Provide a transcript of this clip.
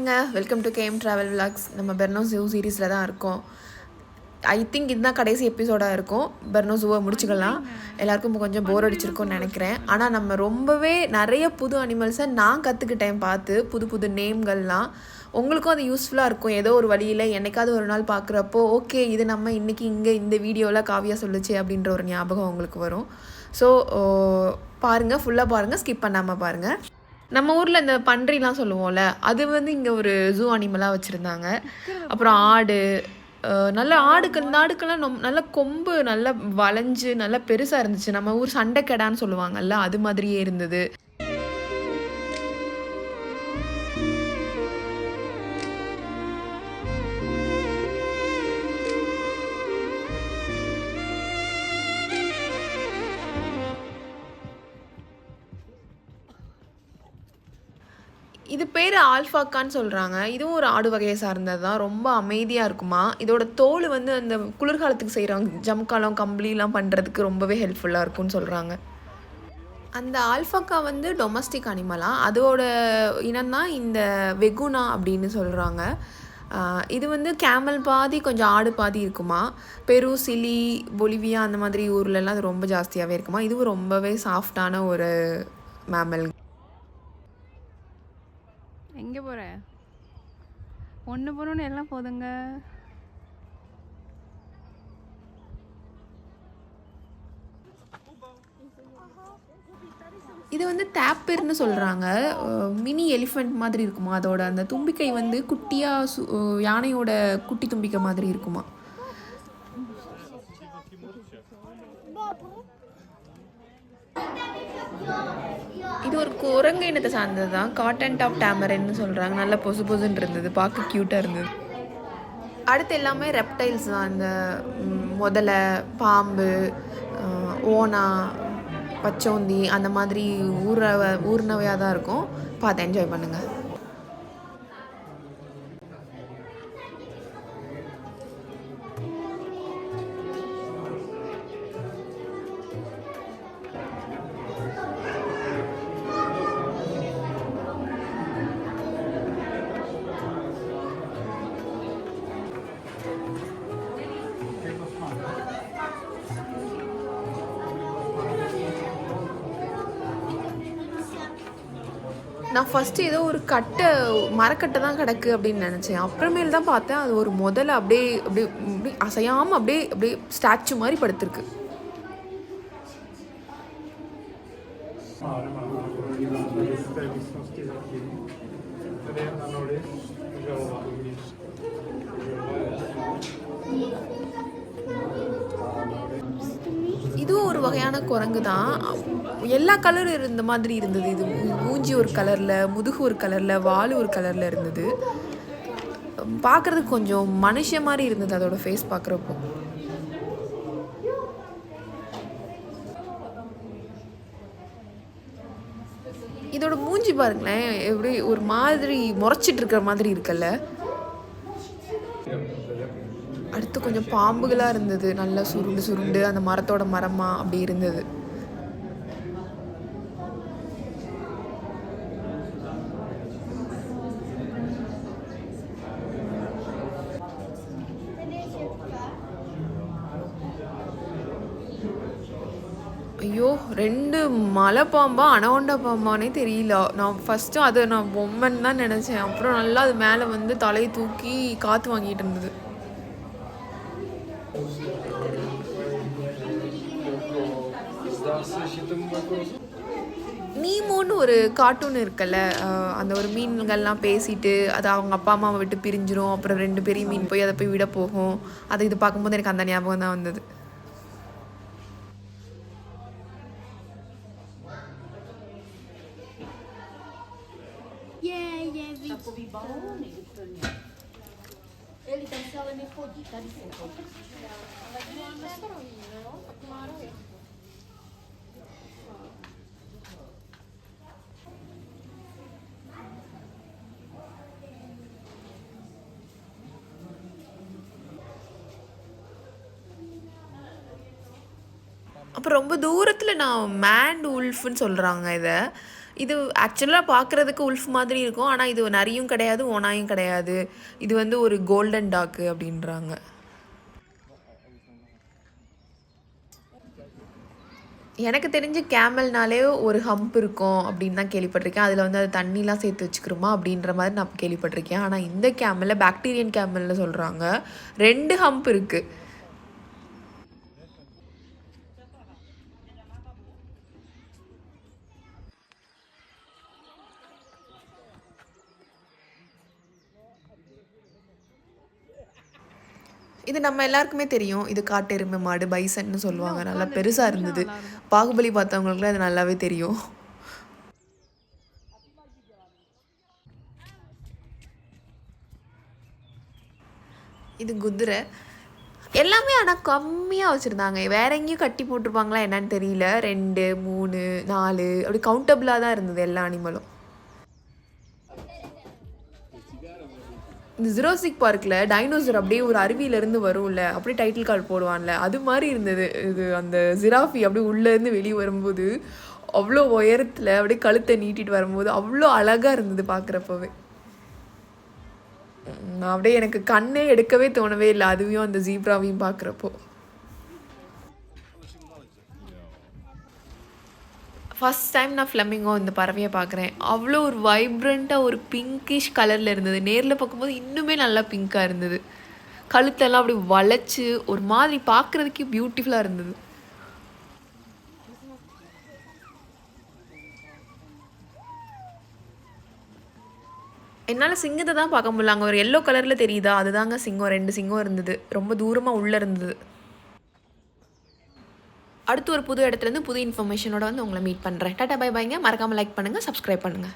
ஹாய்ங்க, welcome to KM travel vlogs. நம்ம பெர்னோ zoo சீரீஸில் தான் இருக்கோம். ஐ திங்க் இதுதான் கடைசி எபிசோடாக இருக்கும். பெர்னோ ஜூவை முடிச்சுக்கலாம். எல்லாருக்கும் கொஞ்சம் போர் அடிச்சிருக்கும்னு நினைக்கிறேன். ஆனால் நம்ம ரொம்பவே நிறைய புது அனிமல்ஸை நான் கற்றுக்கிட்டேன் பார்த்து, புது புது நேம்கள்லாம். உங்களுக்கும் அது யூஸ்ஃபுல்லாக இருக்கும். ஏதோ ஒரு வழியில் என்னைக்காவது ஒரு நாள் பார்க்குறப்போ ஓகே இது நம்ம இன்றைக்கி இங்கே இந்த வீடியோவில் காவியா சொல்லுச்சு அப்படின்ற ஒரு ஞாபகம் உங்களுக்கு வரும். ஸோ பாருங்கள், ஃபுல்லாக பாருங்கள், ஸ்கிப் பண்ணாமல் பாருங்கள். நம்ம ஊரில் இந்த பன்றிலாம் சொல்லுவோம்ல, அது வந்து இங்கே ஒரு ஜூ அனிமலாக வச்சுருந்தாங்க. அப்புறம் ஆடு, நல்ல இந்த ஆடுக்கெல்லாம் நல்ல கொம்பு நல்லா வளைஞ்சு நல்லா பெருசாக இருந்துச்சு. நம்ம ஊர் சண்டைக்கடான்னு சொல்லுவாங்கல்ல, அது மாதிரியே இருந்தது. இது பேர் ஆல்ஃபாக்கான்னு சொல்கிறாங்க. இதுவும் ஒரு ஆடு வகையை சார்ந்தது தான். ரொம்ப அமைதியாக இருக்குமா. இதோட தோல் வந்து அந்த குளிர்காலத்துக்கு செய்கிறவங்க ஜம்காலம் கம்பளிலாம் பண்ணுறதுக்கு ரொம்பவே ஹெல்ப்ஃபுல்லாக இருக்கும்னு சொல்கிறாங்க. அந்த ஆல்ஃபாக்கா வந்து டொமஸ்டிக் அனிமலாக, அதோட இனம்தான் இந்த வெகுனா அப்படின்னு சொல்கிறாங்க. இது வந்து கேமல் பாதி கொஞ்சம் ஆடு பாதி இருக்குமா. பெரு, சிலி, பொலிவியா அந்த மாதிரி ஊர்லலாம் அது ரொம்ப ஜாஸ்தியாகவே இருக்குமா. இதுவும் ரொம்பவே சாஃப்டான ஒரு மேமல். எங்கே போகிற? ஒன்று போகணுன்னு எல்லாம் போதுங்க. இது வந்து டேப்பிர்னு சொல்கிறாங்க. மினி எலிஃபெண்ட் மாதிரி இருக்குமா. அதோட அந்த தும்பிக்கை வந்து குட்டியாக யானையோட குட்டி தும்பிக்கை மாதிரி இருக்குமா. இது ஒரு குரங்கு இனத்தை சார்ந்தது தான். காட்டன் டாப் டேமரன்னு சொல்கிறாங்க. நல்லா பொசு பொசுன்னு இருந்தது, பார்க்க க்யூட்டாக இருந்தது. அடுத்து எல்லாமே ரெப்டைல்ஸ் தான். இந்த முதலை, பாம்பு, ஓனா, பச்சோந்தி அந்த மாதிரி ஊர்னவையாக தான் இருக்கும். பார்த்து என்ஜாய் பண்ணுங்கள். நான் ஃபஸ்ட்டு ஏதோ ஒரு மரக்கட்டை தான் கிடக்கு அப்படின்னு நினச்சேன். அப்புறமேல் தான் பார்த்தேன் அது ஒரு முதல்ல அப்படியே அப்படியே அப்படியே அசையாமல் அப்படியே அப்படியே ஸ்டாச்சு மாதிரி படுத்திருக்கு. இதுவும் ஒரு வகையான குரங்கு தான். எல்லா கலரும் இருந்த மாதிரி இருந்தது. இது மூஞ்சி ஒரு கலரில், முதுகு ஒரு கலரில், வால் ஒரு கலரில் இருந்தது. பார்க்குறதுக்கு கொஞ்சம் மனுஷ மாதிரி இருந்தது அதோட ஃபேஸ் பார்க்குறப்போ. இதோட மூஞ்சி பாருங்களேன், எப்படி ஒரு மாதிரி முறைச்சிட்டு இருக்கிற மாதிரி இருக்குல்ல. அடுத்து கொஞ்சம் பாம்புகளாக இருந்தது. நல்லா சுருண்டு சுருண்டு அந்த மரத்தோட மரமாக அப்படி இருந்தது. ஐயோ, 2 மலை பாம்பா அனகொண்டா பாம்பானே தெரியல. நான் ஃபஸ்ட்டு அதை நான் பொம்மைன்னு தான் நினச்சேன். அப்புறம் நல்லா அது மேலே வந்து தலையை தூக்கி காற்று வாங்கிட்டு இருந்தது. நீமோன்னு ஒரு கார்ட்டூன் இருக்குல்ல, அந்த ஒரு மீன்கள்லாம் பேசிட்டு அது அவங்க அப்பா அம்மாவை விட்டு பிரிஞ்சிரும். அப்புறம் 2 பெரிய மீன் போய் அதை போய் விட போகும். அது இது பார்க்கும்போது எனக்கு அந்த ஞாபகம் தான் வந்தது. அப்புறம் ரொம்ப தூரத்தில் நான் மேண்ட் உல்ஃப்னு சொல்கிறாங்க இதை. இது ஆக்சுவலாக பார்க்குறதுக்கு உல்ஃப் மாதிரி இருக்கும், ஆனால் இது நரியும் கிடையாது ஓனாயும் கிடையாது. இது வந்து ஒரு கோல்டன் டாக்கு அப்படின்றாங்க. எனக்கு தெரிஞ்சு கேமல்னாலே ஒரு ஹம்ப் இருக்கும் அப்படின்னு தான் கேள்விப்பட்டிருக்கேன். அதில் வந்து அது தண்ணிலாம் சேர்த்து வச்சுக்கிறோமா அப்படின்ற மாதிரி நான் கேள்விப்பட்டிருக்கேன். ஆனால் இந்த கேமலில் பாக்டீரியன் கேமல்னு சொல்கிறாங்க, 2 ஹம்ப் இருக்குது. இது நம்ம எல்லாருக்குமே தெரியும். இது காட்டெருமை மாடு, பைசன்னு சொல்லுவாங்க. நல்லா பெருசாக இருந்தது. பாகுபலி பார்த்தவங்களுக்குலாம் இது நல்லாவே தெரியும். இது குதிரை. எல்லாமே ஆனால் கம்மியாக வச்சுருந்தாங்க. வேற எங்கேயும் கட்டி போட்டிருப்பாங்களா என்னன்னு தெரியல. 2, 3, 4 அப்படி கவுண்டபிளாக தான் இருந்தது எல்லா அனிமலும். இந்த ஜுராசிக் பார்க்கில் டைனோசர் அப்படியே ஒரு அருவியிலேருந்து வரும்ல, அப்படியே டைட்டில் கார்டு போடுவான்ல, அது மாதிரி இருந்தது. இது அந்த ஜிராஃபி அப்படியே உள்ளேருந்து வெளியே வரும்போது அவ்வளோ உயரத்தில் அப்படியே கழுத்தை நீட்டிட்டு வரும்போது அவ்வளோ அழகாக இருந்தது பார்க்குறப்பவே. அப்படியே எனக்கு கண்ணே எடுக்கவே தோணவே இல்லை, அதுவையும் அந்த ஜீப்ராவையும் பார்க்குறப்போ. ஃபஸ்ட் டைம் நான் ஃப்ளெமிங்கோ இந்த பறவையை பார்க்குறேன். அவ்வளோ ஒரு வைப்ரண்ட்டாக ஒரு பிங்கிஷ் கலரில் இருந்தது. நேரில் பார்க்கும்போது இன்னுமே நல்லா பிங்க்காக இருந்தது. கழுத்தெல்லாம் அப்படி வளைச்சி ஒரு மாதிரி பார்க்குறதுக்கே பியூட்டிஃபுல்லாக இருந்தது. என்னால் சிங்கத்தை தான் பார்க்க முடியல. அங்கே ஒரு எல்லோ கலரில் தெரியுதா, அதுதாங்க சிங்கம். 2 சிங்கம் இருந்தது, ரொம்ப தூரமாக உள்ளே இருந்தது. அடுத்து ஒரு புது இடத்துலேருந்து புது இன்ஃபர்மேஷனோட வந்து உங்களை மீட் பண்ணுறேன். டாட்டா பை பாய்ங்க. மறக்காமல் லைக் பண்ணுங்கள், சப்ஸ்கிரைப் பண்ணுங்கள்.